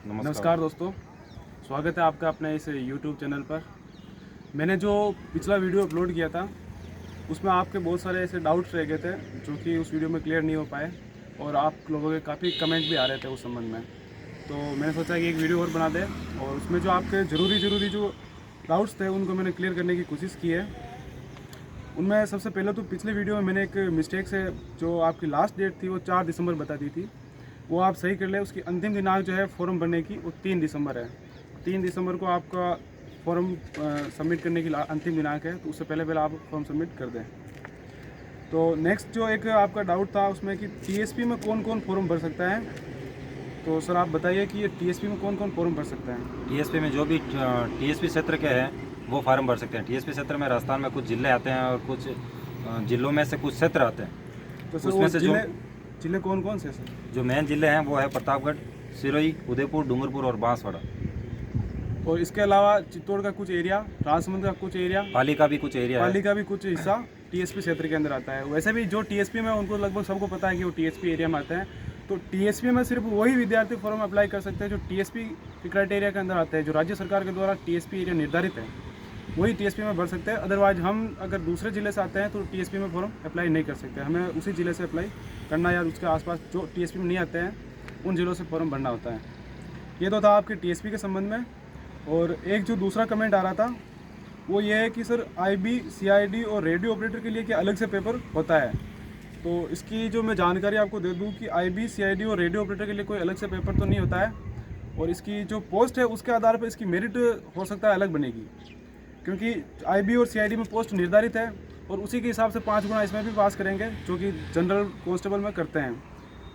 नमस्कार दोस्तों, स्वागत है आपका अपने इस YouTube चैनल पर। मैंने जो पिछला वीडियो अपलोड किया था उसमें आपके बहुत सारे ऐसे डाउट्स रह गए थे जो कि उस वीडियो में क्लियर नहीं हो पाए और आप लोगों के काफ़ी कमेंट भी आ रहे थे उस संबंध में। तो मैंने सोचा कि एक वीडियो और बना दें और उसमें जो आपके ज़रूरी जो डाउट्स थे उनको मैंने क्लियर करने की कोशिश की है। उनमें सबसे पहले तो पिछले वीडियो में मैंने एक मिस्टेक से जो आपकी लास्ट डेट थी वो 4 दिसंबर बता दी थी, वो आप सही कर ले। उसकी अंतिम दिनांक जो है फॉर्म भरने की वो 3 दिसंबर है। 3 दिसंबर को आपका फॉर्म सबमिट करने की अंतिम दिनांक है, तो उससे पहले आप फॉर्म सबमिट कर दें। तो नेक्स्ट जो एक आपका डाउट था उसमें कि टीएसपी में कौन कौन फॉर्म भर सकता है, तो सर आप बताइए कि ये टीएसपी में कौन कौन फॉर्म भर सकता है। टीएसपी में जो भी टीएसपी क्षेत्र के हैं वो फार्म भर सकते हैं। टीएसपी क्षेत्र में राजस्थान में कुछ जिले आते हैं और कुछ जिलों में से कुछ क्षेत्र आते हैं। तो सर उसमें से जिले कौन कौन से सर? जो मेन जिले हैं वो है प्रतापगढ़, सिरोही, उदयपुर, डूंगरपुर और बांसवाड़ा। और इसके अलावा चित्तौड़ का कुछ एरिया, राजसमंद का कुछ एरिया, पाली का भी कुछ एरिया है। पाली का भी कुछ हिस्सा टीएसपी क्षेत्र के अंदर आता है। वैसे भी जो टीएसपी में उनको लगभग सबको पता है कि वो टीएसपी एरिया में आते हैं। तो टीएसपी में सिर्फ वही विद्यार्थी फॉर्म अप्लाई कर सकते हैं जो टीएसपी के क्राइटेरिया के अंदर आते हैं, जो राज्य सरकार के द्वारा टीएसपी एरिया निर्धारित है, वही टीएसपी में भर सकते हैं। अदरवाइज हम अगर दूसरे ज़िले से आते हैं तो टीएसपी में फॉर्म अप्लाई नहीं कर सकते। हमें उसी ज़िले से अप्लाई करना या उसके आसपास जो टीएसपी में नहीं आते हैं उन ज़िलों से फॉर्म भरना होता है। ये तो था आपके टीएसपी के संबंध में। और एक जो दूसरा कमेंट आ रहा था वो ये है कि सर आईबी, सीआईडी और रेडियो ऑपरेटर के लिए क्या अलग से पेपर होता है? तो इसकी जो मैं जानकारी आपको दे दूं कि आईबी, सीआईडी और रेडियो ऑपरेटर के लिए कोई अलग से पेपर तो नहीं होता है, और इसकी जो पोस्ट है उसके आधार पर इसकी मेरिट हो सकता है अलग बनेगी, क्योंकि आईबी और सीआईडी में पोस्ट निर्धारित है और उसी के हिसाब से 5 गुना इसमें भी पास करेंगे जो कि जनरल कांस्टेबल में करते हैं।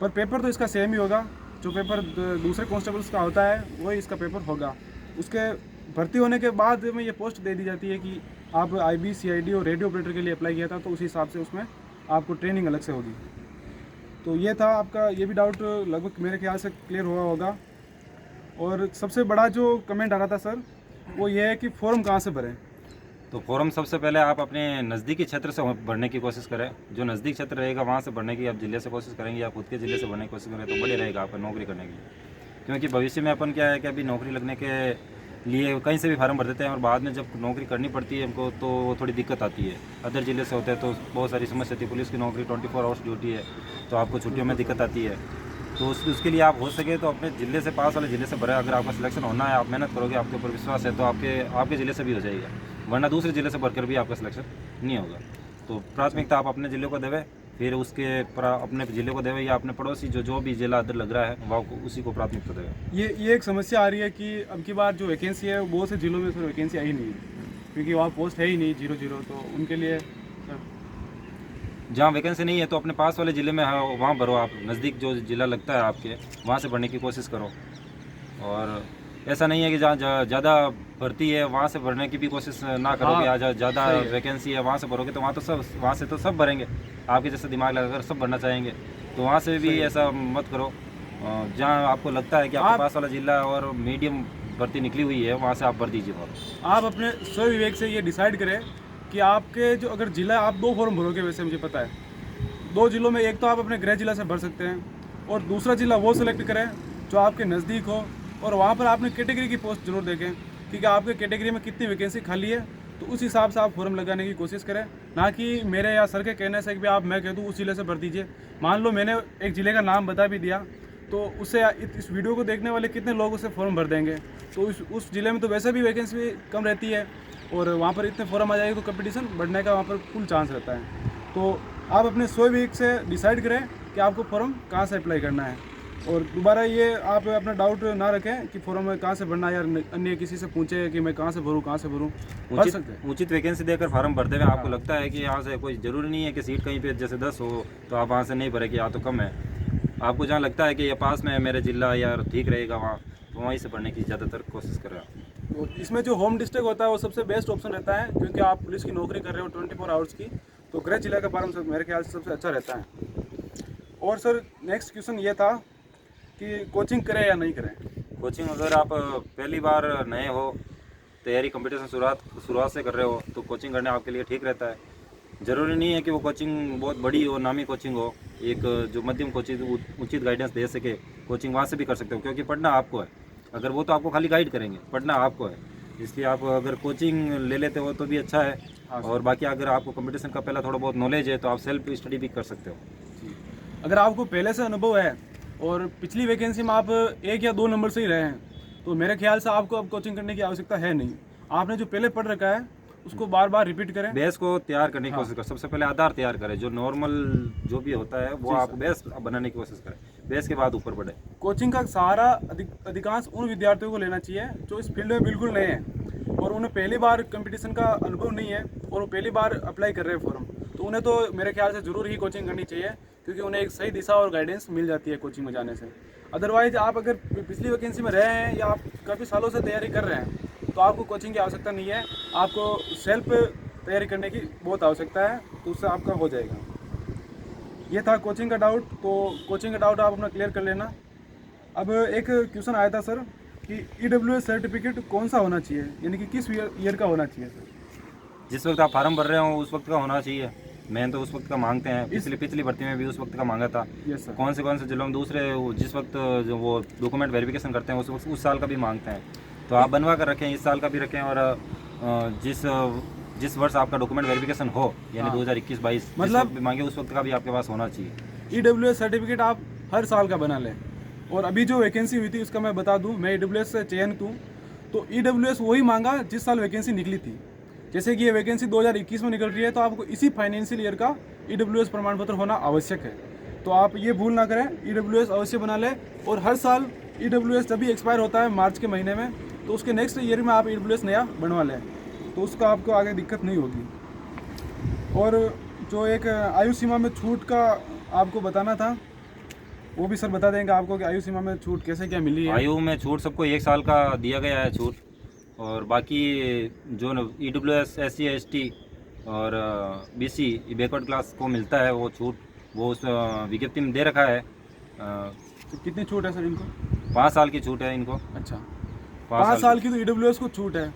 पर पेपर तो इसका सेम ही होगा, जो पेपर दूसरे कांस्टेबल्स का होता है वही इसका पेपर होगा। उसके भर्ती होने के बाद में ये पोस्ट दे दी जाती है कि आप आईबी, सीआईडी और रेडियो ऑपरेटर के लिए अप्लाई किया था, तो उसी हिसाब से उसमें आपको ट्रेनिंग अलग से होगी। तो ये था आपका, ये भी डाउट लगभग मेरे ख्याल से क्लियर हुआ होगा। और सबसे बड़ा जो कमेंट आ रहा था सर वो ये है कि फॉर्म कहाँ से भरें? तो फॉर्म सबसे पहले आप अपने नज़दीकी क्षेत्र से भरने की कोशिश करें। जो नज़दीक क्षेत्र रहेगा वहाँ से भरने की आप जिले से कोशिश करेंगे या खुद के ज़िले से भरने की कोशिश करें तो बढ़िया रहेगा आपका नौकरी करने की। क्योंकि भविष्य में अपन क्या है कि अभी नौकरी लगने के लिए कहीं से भी फार्म भर देते हैं और बाद में जब नौकरी करनी पड़ती है हमको तो थोड़ी दिक्कत आती है। अदर ज़िले से होते हैं तो बहुत सारी समस्या आती है। पुलिस की नौकरी 24 आवर्स ड्यूटी है तो आपको छुट्टियों में दिक्कत आती है। तो उसके लिए आप हो सके तो अपने ज़िले से, पास वाले ज़िले से भरें। अगर आपका सिलेक्शन होना है, आप मेहनत करोगे, आपके ऊपर विश्वास है तो आपके ज़िले से भी हो जाएगा, वरना दूसरे ज़िले से भरकर भी आपका सिलेक्शन नहीं होगा। तो प्राथमिकता आप अपने ज़िले को देवें, फिर उसके अपने ज़िले को देवें या अपने पड़ोसी जो भी ज़िला अदर लग रहा है वह उसी को प्राथमिकता देवें। ये एक समस्या आ रही है कि अब की बार जो वैकेंसी है बहुत से ज़िलों में सर वैकेंसी आई नहीं है, क्योंकि वहाँ पोस्ट है ही नहीं 0-0। तो उनके लिए जहाँ वैकेंसी नहीं है तो अपने पास वाले ज़िले में है वहाँ भरो। आप नज़दीक जो ज़िला लगता है आपके वहाँ से भरने की कोशिश करो। और ऐसा नहीं है कि जहाँ ज़्यादा भर्ती है वहाँ से भरने की भी कोशिश ना करोगे। आज ज़्यादा वैकेंसी है वहाँ से भरोगे तो वहाँ से तो सब भरेंगे। आपके जैसे दिमाग लगाकर सब भरना चाहेंगे तो वहाँ से भी ऐसा मत करो। जहाँ आपको लगता है कि आपके पास वाला ज़िला और मीडियम भर्ती निकली हुई है वहाँ से आप भर दीजिए फॉर्म। आप अपने स्व विवेक से ये डिसाइड करें कि आपके जो अगर ज़िला, आप 2 फॉर्म भरोगे वैसे मुझे पता है 2 ज़िलों में, एक तो आप अपने गृह जिला से भर सकते हैं और दूसरा ज़िला वो सेलेक्ट करें जो आपके नज़दीक हो, और वहाँ पर आपने कैटेगरी की पोस्ट जरूर देखें क्योंकि आपके कैटेगरी में कितनी वैकेंसी खाली है, तो उस हिसाब से आप फॉर्म लगाने की कोशिश करें। ना कि मेरे या सर के कहने से कि मैं कह दूँ उस ज़िले से भर दीजिए। मान लो मैंने एक ज़िले का नाम बता भी दिया तो उससे इस वीडियो को देखने वाले कितने लोग उससे फॉर्म भर देंगे? तो उस ज़िले में तो वैसे भी वैकेंसी कम रहती है और वहाँ पर इतने फॉर्म आ जाएंगे तो कंपटीशन बढ़ने का वहाँ पर फुल चांस रहता है। तो आप अपने स्व वीक से डिसाइड करें कि आपको फॉर्म कहाँ से अप्लाई करना है, और दोबारा ये आप अपना डाउट ना रखें कि फॉर्म में कहाँ से भरना है या अन्य किसी से पूछे कि मैं कहाँ से भरूँ भर सकते हैं। उचित वैकेंसी देकर फार्म भरते हुए आपको लगता है कि यहाँ से कोई ज़रूरी नहीं है कि सीट कहीं पे जैसे 10 हो तो आप वहाँ से नहीं भरे कि यहाँ तो कम है। आपको जहाँ लगता है कि ये पास में है मेरे ज़िला या ठीक रहेगा वहाँ, तो वहीं से भरने की ज़्यादातर कोशिश करें आप। तो इसमें जो होम डिस्ट्रिक्ट होता है वो सबसे बेस्ट ऑप्शन रहता है, क्योंकि आप पुलिस की नौकरी कर रहे हो 24 आवर्स की, तो गृह जिला का फॉर्म मेरे ख्याल से सबसे अच्छा रहता है। और सर नेक्स्ट क्वेश्चन ये था कि कोचिंग करें या नहीं करें? कोचिंग अगर आप पहली बार नए हो, तैयारी कंपटीशन शुरुआत से कर रहे हो तो कोचिंग करना आपके लिए ठीक रहता है। ज़रूरी नहीं है कि वो कोचिंग बहुत बड़ी हो, नामी कोचिंग हो। एक जो मध्यम कोचिंग उचित गाइडेंस दे सके कोचिंग वहाँ से भी कर सकते हो, क्योंकि पढ़ना आपको है। अगर वो तो आपको खाली गाइड करेंगे, पढ़ना आपको है। इसलिए आप अगर कोचिंग ले लेते हो तो भी अच्छा है। हाँ सर। और बाकी अगर आपको कंपटीशन का पहला थोड़ा बहुत नॉलेज है तो आप सेल्फ स्टडी भी कर सकते हो। अगर आपको पहले से अनुभव है और पिछली वैकेंसी में आप 1 या 2 नंबर से ही रहे हैं, तो मेरे ख्याल से आपको अब कोचिंग करने की आवश्यकता है नहीं। आपने जो पहले पढ़ रखा है उसको बार बार रिपीट करें। बेस को तैयार करने की हाँ। कोशिश करें। सबसे पहले आधार तैयार करें, जो नॉर्मल जो भी होता है वो जी आप सर। बेस बनाने की कोशिश करें। बेस के बाद ऊपर बढ़े। कोचिंग का सहारा अधिकांश उन विद्यार्थियों को लेना चाहिए जो इस फील्ड में बिल्कुल नए हैं और उन्हें पहली बार कंपटीशन का अनुभव नहीं है और वो पहली बार अप्लाई कर रहे हैं फॉर्म, तो उन्हें तो मेरे ख्याल से ज़रूर ही कोचिंग करनी चाहिए, क्योंकि उन्हें एक सही दिशा और गाइडेंस मिल जाती है कोचिंग में जाने से। अदरवाइज आप अगर पिछली वैकेंसी में रहे हैं या आप काफ़ी सालों से तैयारी कर रहे हैं तो आपको कोचिंग की आवश्यकता नहीं है। आपको सेल्फ तैयारी करने की बहुत आवश्यकता है, तो उससे आपका हो जाएगा। ये था कोचिंग का डाउट, तो कोचिंग का डाउट आप अपना क्लियर कर लेना। अब एक क्वेश्चन आया था सर कि EWS सर्टिफिकेट कौन सा होना चाहिए, यानी कि किस ईयर का होना चाहिए सर? जिस वक्त आप फार्म भर रहे हो उस वक्त का होना चाहिए। मैं तो उस वक्त का मांगते हैं, पिछली भर्ती में भी उस वक्त का मांगा था। Yes sir. कौन से जिलों में दूसरे जिस वक्त जो वो डॉक्यूमेंट वेरिफिकेशन करते हैं उस साल का भी मांगते हैं, तो आप बनवा कर रखें, इस साल का भी रखें। और जिस वर्ष आपका डॉक्यूमेंट वेरिफिकेशन हो, यानी 2021-22 मतलब भी मांगे उस वक्त का भी आपके पास होना चाहिए। EWS सर्टिफिकेट आप हर साल का बना लें। और अभी जो वैकेंसी हुई थी उसका मैं बता दूं, मैं EWS से चयनित हूँ, तो EWS वही मांगा जिस साल वैकेंसी निकली थी। जैसे कि ये वैकेंसी 2021 में निकल रही है, तो आपको इसी फाइनेंशियल ईयर का EWS प्रमाण पत्र होना आवश्यक है। तो आप ये भूल ना करें, EWS अवश्य बना लें। और हर साल EWS जब भी एक्सपायर होता है मार्च के महीने में, तो उसके नेक्स्ट ईयर में आप EWS नया बनवा लें, तो उसका आपको आगे दिक्कत नहीं होगी। और जो एक आयु सीमा में छूट का आपको बताना था, वो भी सर बता देंगे आपको कि आयु सीमा में छूट कैसे क्या मिली है। आयु में छूट सबको 1 साल का दिया गया है छूट। और बाकी जो EWS SC ST और BC बैकवर्ड क्लास को मिलता है वो छूट, वो उस विज्ञप्ति में दे रखा है। तो कितनी छूट है सर इनको? 5 साल की छूट है इनको। अच्छा, 5 5 साल की तो EWS को छूट है।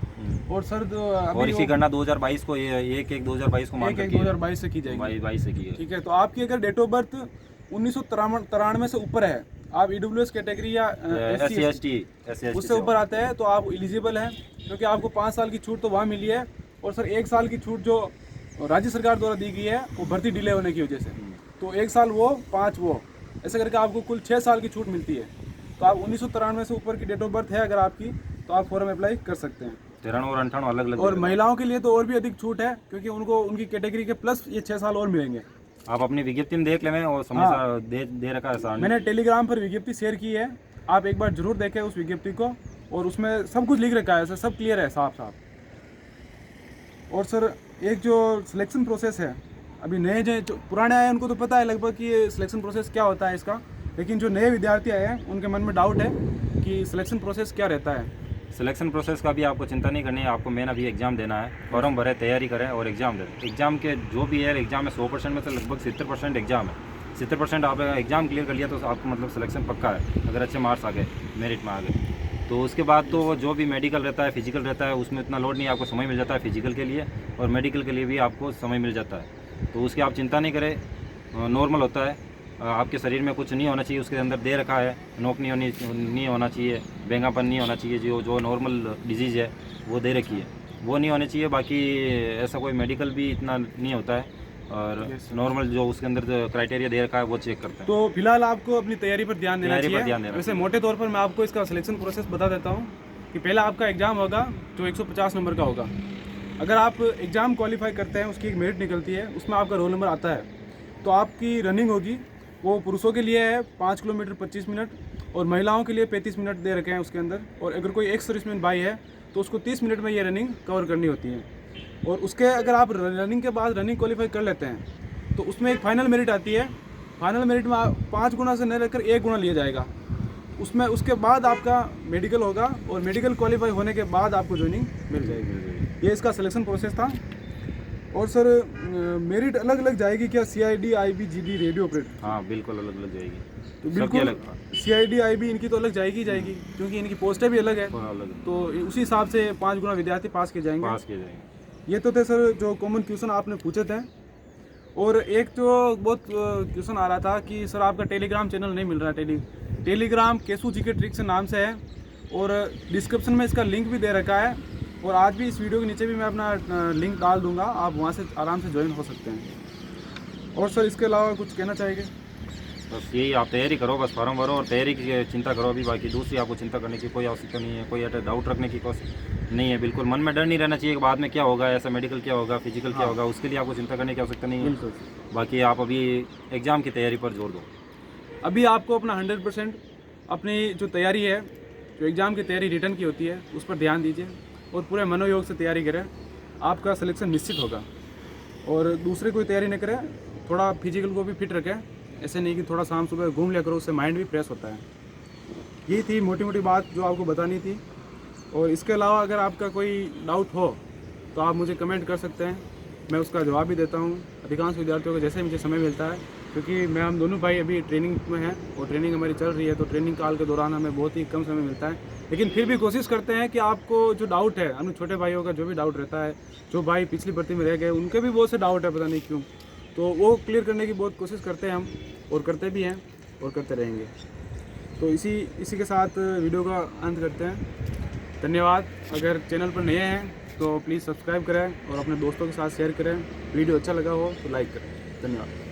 और सर और इसकी गणना 2022 को 1/1/2022 को मान 1/1/2022 से की जाएगी। 22 से की है। ठीक है, तो आपकी अगर डेट ऑफ बर्थ 1993 से ऊपर है, आप EWS कैटेगरी या SC ST उससे ऊपर आते हैं, तो आप एलिजिबल हैं, क्योंकि आपको 5 साल की छूट तो वहाँ मिली है। और सर 1 साल की छूट जो राज्य सरकार द्वारा दी गई है वो भर्ती डिले होने की वजह से, तो 1 साल वो 5 वो ऐसे करके आपको कुल 6 साल की छूट मिलती है। तो आप 1993 से ऊपर की डेट ऑफ बर्थ है अगर आपकी, तो आप फॉर्म अप्लाई कर सकते हैं। 93 और 98 अलग अलग। और महिलाओं के लिए तो और भी अधिक छूट है, क्योंकि उनको उनकी कैटेगरी के प्लस ये 6 साल और मिलेंगे। आप अपनी विज्ञप्ति में देख लें, और समय हाँ। दे रखा है सामने। मैंने टेलीग्राम पर विज्ञप्ति शेयर की है, आप एक बार जरूर देखें उस विज्ञप्ति को, और उसमें सब कुछ लिख रखा है सर, सब क्लियर है साफ साफ। और सर एक जो सिलेक्शन प्रोसेस है, अभी नए जो पुराने आए हैं उनको तो पता है लगभग कि ये सिलेक्शन प्रोसेस क्या होता है इसका, लेकिन जो नए विद्यार्थी आए हैं उनके मन में डाउट है कि सिलेक्शन प्रोसेस क्या रहता है। सिलेक्शन प्रोसेस का भी आपको चिंता नहीं करनी है। आपको मेन अभी एग्जाम देना है, फॉर्म भरे, तैयारी करें और एग्जाम दें। एग्जाम के जो भी है एग्जाम में 100% में से लगभग 70% एग्जाम है। 70% आप एग्जाम क्लियर कर लिया तो आपको मतलब सिलेक्शन पक्का है, अगर अच्छे मार्क्स आ गए, मेरिट में आ गए। तो उसके बाद तो जो भी मेडिकल रहता है, फिजिकल रहता है, उसमें इतना लोड नहीं, आपको समय मिल जाता है फिजिकल के लिए, और मेडिकल के लिए भी आपको समय मिल जाता है। तो उसकी आप चिंता नहीं करें, नॉर्मल होता है। आपके शरीर में कुछ नहीं होना चाहिए, उसके अंदर दे रखा है, नोक नहीं होना चाहिए, बेंगापन नहीं होना चाहिए, जो नॉर्मल डिजीज़ है वो दे रखी है, वो नहीं होनी चाहिए। बाकी ऐसा कोई मेडिकल भी इतना नहीं होता है, और नॉर्मल जो उसके अंदर क्राइटेरिया दे रखा है वो चेक करते हैं। तो फिलहाल आपको अपनी तैयारी पर ध्यान देना चाहिए। वैसे मोटे तौर पर मैं आपको इसका सिलेक्शन प्रोसेस बता देता हूँ कि पहला आपका एग्ज़ाम होगा जो 150 नंबर का होगा। अगर आप एग्ज़ाम क्वालिफाई करते हैं, उसकी एक मेरिट निकलती है, उसमें आपका रोल नंबर आता है, तो आपकी रनिंग होगी, वो पुरुषों के लिए है 5 किलोमीटर 25 मिनट, और महिलाओं के लिए 35 मिनट दे रखे हैं उसके अंदर। और अगर कोई एक्स सर्विसमैन भाई है तो उसको 30 मिनट में ये रनिंग कवर करनी होती है। और उसके अगर आप रनिंग के बाद रनिंग क्वालिफाई कर लेते हैं तो उसमें एक फाइनल मेरिट आती है। फाइनल मेरिट में 5 गुना से नहीं रहकर 1 गुना लिया जाएगा उसमें। उसके बाद आपका मेडिकल होगा, और मेडिकल क्वालिफाई होने के बाद आपको ज्वाइनिंग मिल जाएगी। ये इसका सिलेक्शन प्रोसेस था। और सर मेरिट अलग अलग जाएगी क्या? CID IB GD radio operator? हाँ बिल्कुल अलग अलग जाएगी। तो बिल्कुल CID IB इनकी तो अलग जाएगी क्योंकि इनकी पोस्टें भी अलग है, तो उसी हिसाब से 5 गुना विद्यार्थी पास किए जाएंगे। ये तो थे सर जो कॉमन क्वेश्चन आपने पूछे थे। और एक तो बहुत क्वेश्चन आ रहा था कि सर आपका टेलीग्राम चैनल नहीं मिल रहा है। टेलीग्राम केसू जी के ट्रिक्स नाम से है, और डिस्क्रिप्शन में इसका लिंक भी दे रखा है, और आज भी इस वीडियो के नीचे भी मैं अपना लिंक डाल दूंगा, आप वहाँ से आराम से ज्वाइन हो सकते हैं। और सर इसके अलावा कुछ कहना चाहेंगे? बस यही, आप तैयारी करो, बस फॉर्म भरो और तैयारी की चिंता करो अभी। बाकी दूसरी आपको चिंता करने की कोई आवश्यकता नहीं है, कोई डाउट रखने की कोशिश नहीं है। बिल्कुल मन में डर नहीं रहना चाहिए कि बाद में क्या होगा, ऐसा मेडिकल क्या होगा, फिजिकल क्या होगा, उसके लिए आपको चिंता करने की आवश्यकता नहीं है। बिल्कुल। बाकी आप अभी एग्ज़ाम की तैयारी पर जोर दो। अभी आपको अपना 100% अपनी जो तैयारी है, जो एग्ज़ाम की तैयारी रिटर्न की होती है, उस पर ध्यान दीजिए और पूरे मनोयोग से तैयारी करें, आपका सिलेक्शन निश्चित होगा। और दूसरी कोई तैयारी न करें, थोड़ा फिजिकल को भी फिट रखें, ऐसे नहीं कि थोड़ा शाम सुबह घूम लिया करो, उससे माइंड भी फ्रेश होता है। यही थी मोटी मोटी बात जो आपको बतानी थी। और इसके अलावा अगर आपका कोई डाउट हो तो आप मुझे कमेंट कर सकते हैं, मैं उसका जवाब भी देता हूँ। अधिकांश विद्यार्थियों को जैसे मुझे समय मिलता है, क्योंकि हम दोनों भाई अभी ट्रेनिंग में हैं और ट्रेनिंग हमारी चल रही है, तो ट्रेनिंग काल के दौरान हमें बहुत ही कम समय मिलता है, लेकिन फिर भी कोशिश करते हैं कि आपको जो डाउट है, हम छोटे भाइयों का जो भी डाउट रहता है, जो भाई पिछली भर्ती में रह गए उनके भी बहुत से डाउट है, पता नहीं क्यों, तो वो क्लियर करने की बहुत कोशिश करते हैं हम, और करते भी हैं और करते रहेंगे। तो इसी के साथ वीडियो का अंत करते हैं। धन्यवाद। अगर चैनल पर नए हैं तो प्लीज़ सब्सक्राइब करें और अपने दोस्तों के साथ शेयर करें। वीडियो अच्छा लगा हो तो लाइक करें। धन्यवाद।